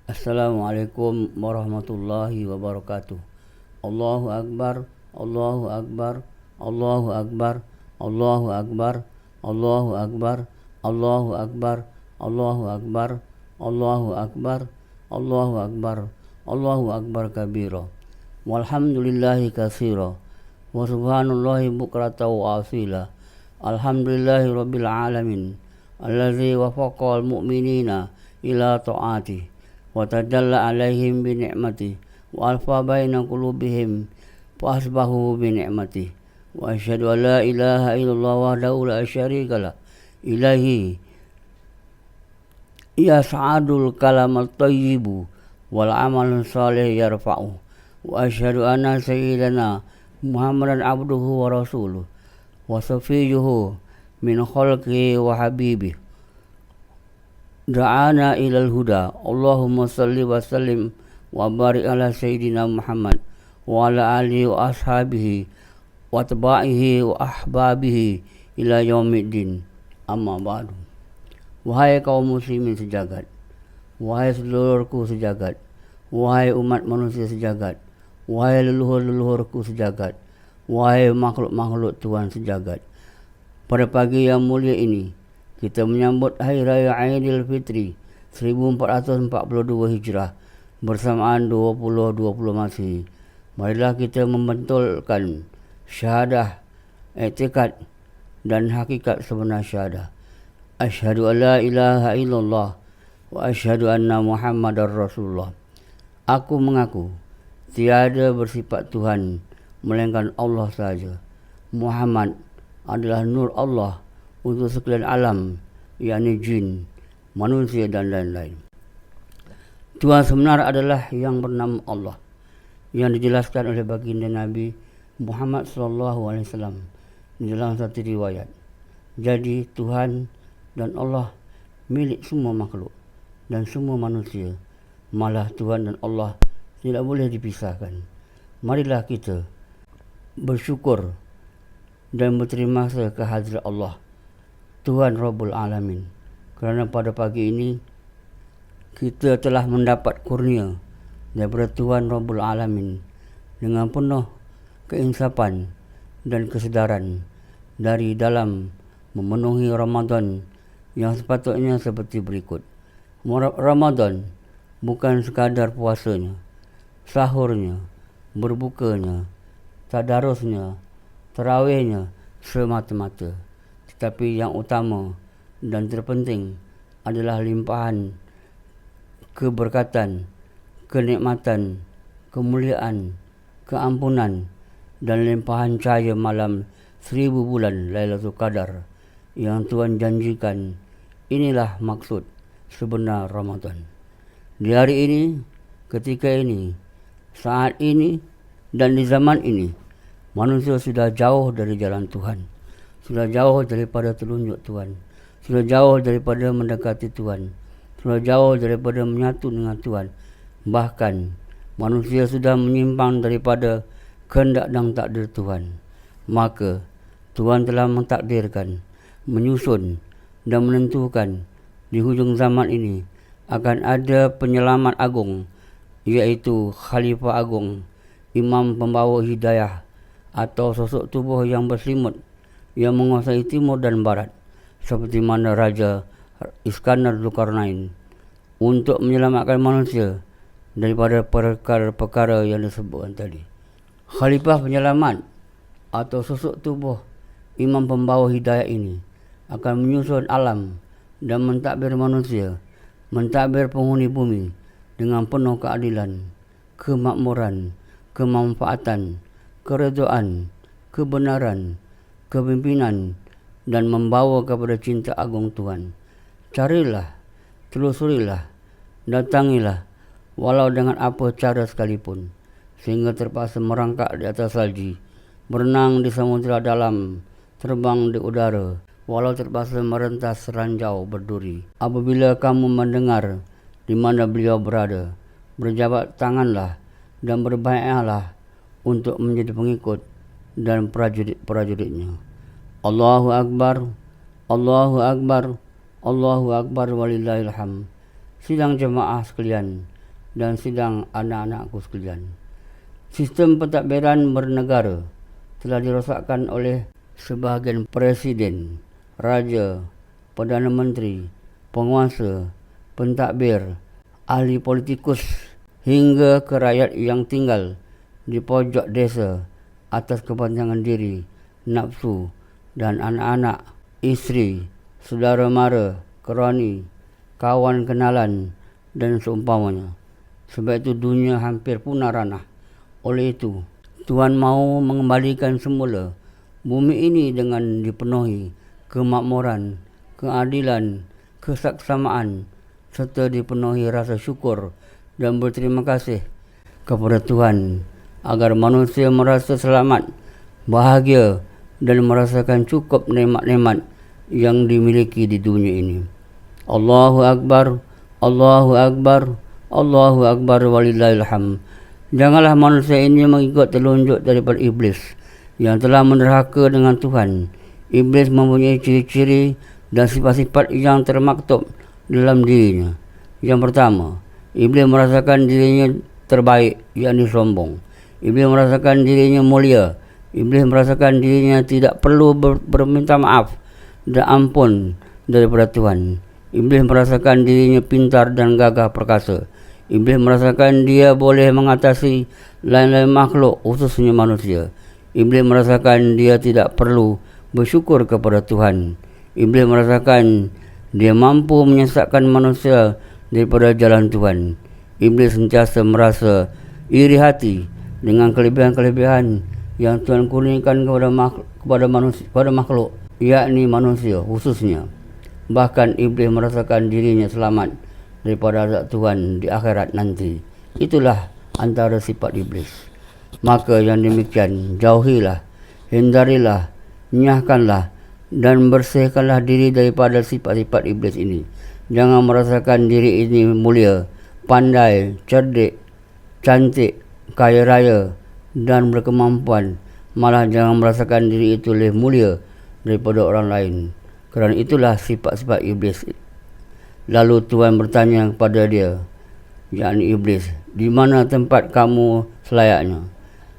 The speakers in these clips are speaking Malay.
Assalamualaikum warahmatullahi wabarakatuh. Allahu Akbar, Allahu Akbar, Allahu Akbar, Allahu Akbar, Allahu Akbar, Allahu Akbar, Allahu Akbar, Allahu Akbar, Allahu Akbar, Allahu Akbar kabira. Walhamdulillahi katsira. Wa subhanallahi bukrata wa asila. Alhamdulillahi rabbil alamin. Allazi wafaqal mu'minina ila ta'ati wa tadalla alaihim bi ni'mati wa alfa baina qulubihim fa asbahu bi ni'mati wa asyhadu an la ilaha illallah wahdahu la syarika lah ilahi ya sa'adul kalamal thayyibu wal amal salih yarfa'u wa asyhadu anna sayyidana Muhammadan abduhu wa rasuluh wa safiyuhu min khalqihi wa habibihi da'ana ilal huda. Allahumma salli wa sallim wa barik ala sayyidina Muhammad wa ala alihi wa ashabihi wa taba'ihi wa ahbabihi ila yaumiddin. Amma ba'du. Wahai kaum muslimin sejagat, wahai sedulurku sejagat, wahai umat manusia sejagat, wahai leluhur-leluhurku sejagat, wahai makhluk-makhluk Tuhan sejagat. Pada pagi yang mulia ini kita menyambut Hari Raya Aidil Fitri 1442 Hijrah bersamaan 2020 Masehi. Marilah kita membentulkan syahadah, i'tikad dan hakikat sebenar syahadah. Asyhadu an la ilaha illallah wa asyhadu anna Muhammadar Rasulullah. Aku mengaku tiada bersifat Tuhan melainkan Allah sahaja. Muhammad adalah nur Allah untuk sekalian alam, yakni jin, manusia dan lain-lain. Tuhan sebenar adalah yang bernama Allah, yang dijelaskan oleh baginda Nabi Muhammad SAW di dalam satu riwayat. Jadi Tuhan dan Allah milik semua makhluk dan semua manusia. Malah Tuhan dan Allah tidak boleh dipisahkan. Marilah kita bersyukur dan berterima kasih ke hadirat Allah Tuhan Rabbul Alamin, kerana pada pagi ini kita telah mendapat kurnia daripada Tuhan Rabbul Alamin dengan penuh keinsapan dan kesedaran dari dalam memenuhi Ramadan yang sepatutnya seperti berikut. Ramadan bukan sekadar puasanya, sahurnya, berbukanya, tadarusnya, tarawihnya semata-mata. Tapi yang utama dan terpenting adalah limpahan keberkatan, kenikmatan, kemuliaan, keampunan dan limpahan cahaya malam 1000 bulan Lailatul Qadar yang Tuhan janjikan. Inilah maksud sebenar Ramadan. Di hari ini, ketika ini, saat ini dan di zaman ini, manusia sudah jauh dari jalan Tuhan. Sudah jauh daripada telunjuk Tuhan, sudah jauh daripada mendekati Tuhan, sudah jauh daripada menyatu dengan Tuhan. Bahkan manusia sudah menyimpang daripada kehendak dan takdir Tuhan. Maka Tuhan telah mentakdirkan, menyusun dan menentukan di hujung zaman ini akan ada penyelamat agung, iaitu Khalifah Agung, Imam Pembawa Hidayah, atau sosok tubuh yang berselimut yang menguasai timur dan barat, seperti mana Raja Iskandar Zulkarnain, untuk menyelamatkan manusia daripada perkara-perkara yang disebutkan tadi. Khalifah penyelamat atau sosok tubuh Imam Pembawa Hidayah ini akan menyusun alam dan mentadbir manusia, mentadbir penghuni bumi dengan penuh keadilan, kemakmuran, kemanfaatan, keredaan, kebenaran, kepimpinan dan membawa kepada cinta agung Tuhan. Carilah, telusurilah, datangilah, walau dengan apa cara sekalipun, sehingga terpaksa merangkak di atas salji, berenang di samudera dalam, terbang di udara, walau terpaksa merentas ranjau berduri. Apabila kamu mendengar di mana beliau berada, berjabat tanganlah dan berbaiatlah untuk menjadi pengikut dan prajurit-prajuritnya. Allahu Akbar, Allahu Akbar, Allahu Akbar walillahil hamd. Sidang jemaah sekalian dan sidang anak-anakku sekalian. Sistem pentadbiran bernegara telah dirosakkan oleh sebahagian presiden, raja, perdana menteri, penguasa, pentadbir, ahli politikus hingga ke rakyat yang tinggal di pojok desa atas kepentingan diri, nafsu dan anak-anak, isteri, saudara mara, kerani, kawan kenalan dan seumpamanya. Sebab itu dunia hampir punah ranah. Oleh itu, Tuhan mahu mengembalikan semula bumi ini dengan dipenuhi kemakmuran, keadilan, kesaksamaan serta dipenuhi rasa syukur dan berterima kasih kepada Tuhan agar manusia merasa selamat, bahagia dan merasakan cukup nikmat-nikmat yang dimiliki di dunia ini. Allahu Akbar, Allahu Akbar, Allahu Akbar walillahil hamd. Janganlah manusia ini mengikut telunjuk daripada iblis yang telah menderhaka dengan Tuhan. Iblis mempunyai ciri-ciri dan sifat-sifat yang termaktub dalam dirinya. Yang pertama, iblis merasakan dirinya terbaik, yakni sombong. Iblis merasakan dirinya mulia. Iblis merasakan dirinya tidak perlu berminta maaf dan ampun daripada Tuhan. Iblis merasakan dirinya pintar dan gagah perkasa. Iblis merasakan dia boleh mengatasi lain-lain makhluk, khususnya manusia. Iblis merasakan dia tidak perlu bersyukur kepada Tuhan. Iblis merasakan dia mampu menyesatkan manusia daripada jalan Tuhan. Iblis sentiasa merasa iri hati dengan kelebihan-kelebihan yang Tuhan kurniakan kepada makhluk, yakni manusia khususnya. Bahkan iblis merasakan dirinya selamat daripada azab Tuhan di akhirat nanti. Itulah antara sifat iblis. Maka yang demikian, jauhilah, hindarilah, nyahkanlah dan bersihkanlah diri daripada sifat-sifat iblis ini. Jangan merasakan diri ini mulia, pandai, cerdik, cantik, kaya raya dan berkemampuan. Malah jangan merasakan diri itu lebih mulia daripada orang lain. Kerana itulah sifat-sifat iblis. Lalu Tuhan bertanya kepada dia, yakni iblis, di mana tempat kamu selayaknya?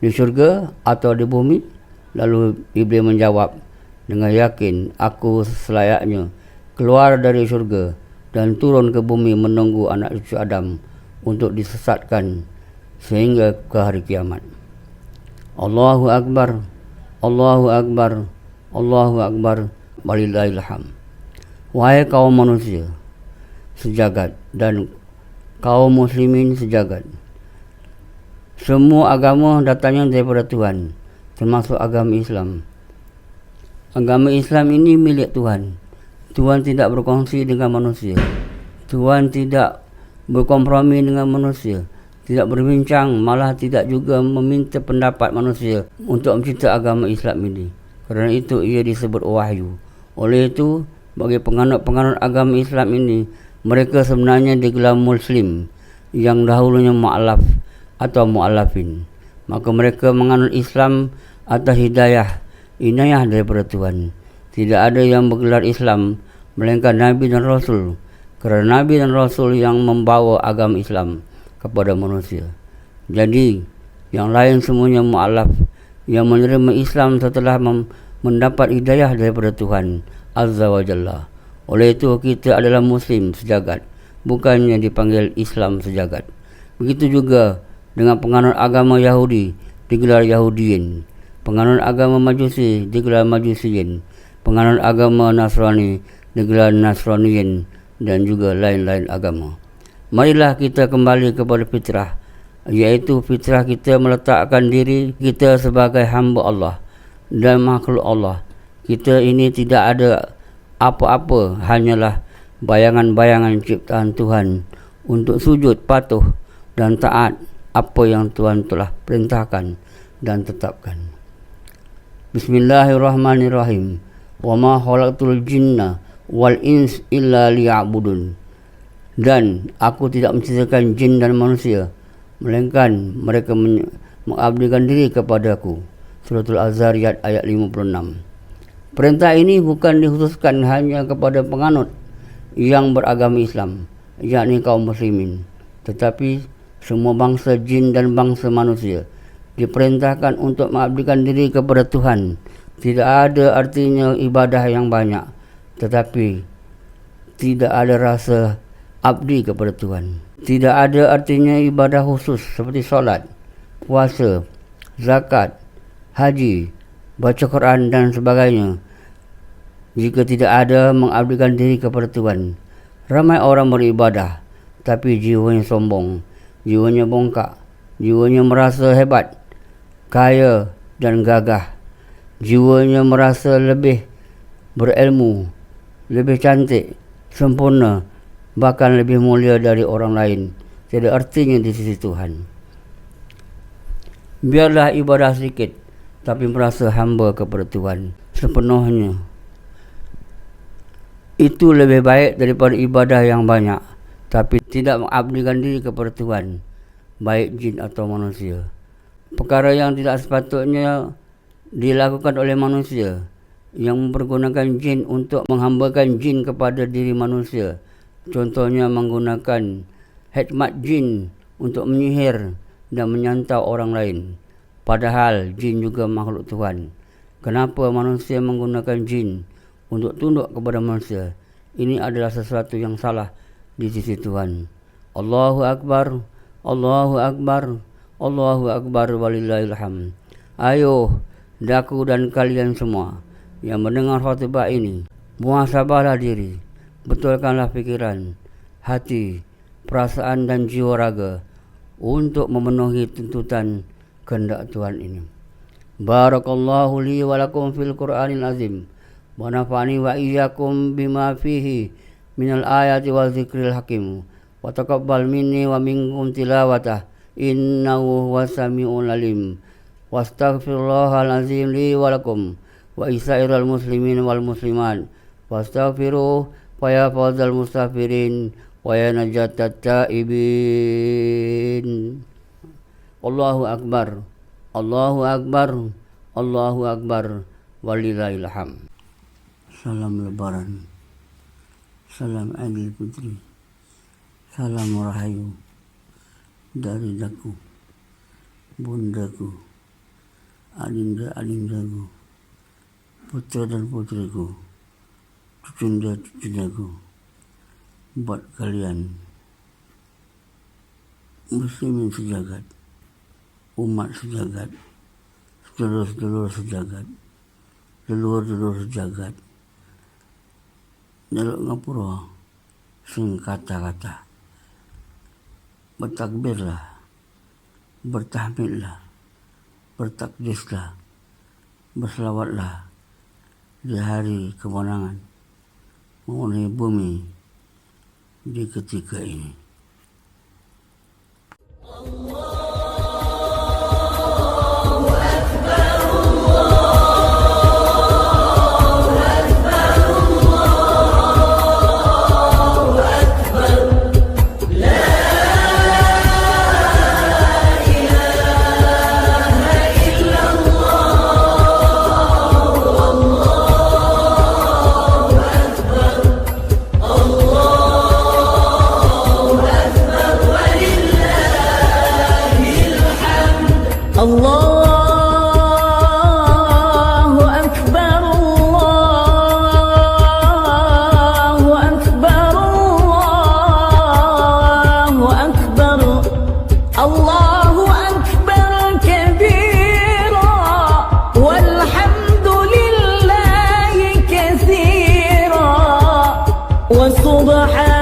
Di syurga atau di bumi? Lalu iblis menjawab dengan yakin, aku selayaknya keluar dari syurga dan turun ke bumi menunggu anak cucu Adam untuk disesatkan sehingga ke hari kiamat. Allahu Akbar, Allahu Akbar, Allahu Akbar, walillahil hamd. Wahai kaum manusia sejagat dan kaum muslimin sejagat, semua agama datangnya daripada Tuhan, termasuk agama Islam. Agama Islam ini milik Tuhan. Tuhan tidak berkongsi dengan manusia. Tuhan tidak berkompromi dengan manusia, tidak berbincang, malah tidak juga meminta pendapat manusia untuk mencipta agama Islam ini. Kerana itu ia disebut wahyu. Oleh itu, bagi penganut-penganut agama Islam ini, mereka sebenarnya digelar Muslim yang dahulunya mu'alaf atau mu'alafin. Maka mereka menganut Islam atas hidayah, inayah daripada Tuhan. Tidak ada yang bergelar Islam melainkan Nabi dan Rasul. Kerana Nabi dan Rasul yang membawa agama Islam kepada manusia. Jadi, yang lain semuanya mu'alaf yang menerima Islam setelah mendapat hidayah daripada Tuhan Azza wa Jalla. Oleh itu kita adalah Muslim sejagat, bukannya dipanggil Islam sejagat. Begitu juga dengan penganut agama Yahudi digelar Yahudiyin, penganut agama Majusi digelar Majusiyin, penganut agama Nasrani digelar Nasraniyin dan juga lain-lain agama. Marilah kita kembali kepada fitrah, iaitu fitrah kita meletakkan diri kita sebagai hamba Allah dan makhluk Allah. Kita ini tidak ada apa-apa, hanyalah bayangan-bayangan ciptaan Tuhan untuk sujud patuh dan taat apa yang Tuhan telah perintahkan dan tetapkan. Bismillahirrahmanirrahim. Wa ma khalaqtul jinna wal ins illa liya'budun. Dan aku tidak menciptakan jin dan manusia melainkan mereka mengabdikan diri kepadaku. Suratul Az-Zariyat ayat 56. Perintah ini bukan dikhususkan hanya kepada penganut yang beragama Islam, yakni kaum muslimin, tetapi semua bangsa jin dan bangsa manusia diperintahkan untuk mengabdikan diri kepada Tuhan. Tidak ada artinya ibadah yang banyak, tetapi tidak ada rasa abdi kepada Tuhan. Tidak ada artinya ibadah khusus seperti solat, puasa, zakat, haji, baca Quran dan sebagainya jika tidak ada mengabdikan diri kepada Tuhan. Ramai orang beribadah, tapi jiwanya sombong, jiwanya bongkak, jiwanya merasa hebat, kaya dan gagah. Jiwanya merasa lebih berilmu, lebih cantik, sempurna, bahkan lebih mulia dari orang lain. Tidak artinya di sisi Tuhan. Biarlah ibadah sedikit, tapi merasa hamba kepada Tuhan sepenuhnya. Itu lebih baik daripada ibadah yang banyak, tapi tidak mengabdikan diri kepada Tuhan, baik jin atau manusia. Perkara yang tidak sepatutnya dilakukan oleh manusia yang mempergunakan jin untuk menghambakan jin kepada diri manusia. Contohnya menggunakan hikmat jin untuk menyihir dan menyantau orang lain. Padahal jin juga makhluk Tuhan. Kenapa manusia menggunakan jin untuk tunduk kepada manusia? Ini adalah sesuatu yang salah di sisi Tuhan. Allahu Akbar, Allahu Akbar, Allahu Akbar walillahil hamd. Ayo, daku dan kalian semua yang mendengar khutbah ini, muhasabahlah diri, betulkanlah pikiran, hati, perasaan dan jiwa raga untuk memenuhi tuntutan kehendak Tuhan ini. Barakallahu li wa lakum fil Qur'anil azim wa nafa'ani wa iyyakum bima fihi minal ayati wal zikril hakim wa taqabbal minni wa minkum tilawatah innahu huwas samiul alim. Wastaghfirullahal azim li wa lakum wa isairal muslimin wal muslimat wastaghfiruh wa ya fawzal mustaghfirin wa ya najatat taibin. Allahu Akbar, Allahu Akbar, Allahu Akbar, walillahil hamd. Salam Lebaran, salam Idul Fitri, salam rahayu dari daku, bundaku, adinda-adindaku, putra dan putriku, cucunda-cucundaku, buat kalian muslimin sejagat, umat sejagat, sedulur-sedulur sejagat, leluhur-leluhur sejagat, jaluk ngapura sing kata-kata, bertakbirlah, bertahmidlah, bertakdislah, berselawatlah di hari kemenangan mengenai bumi di ketika ini. وسبحان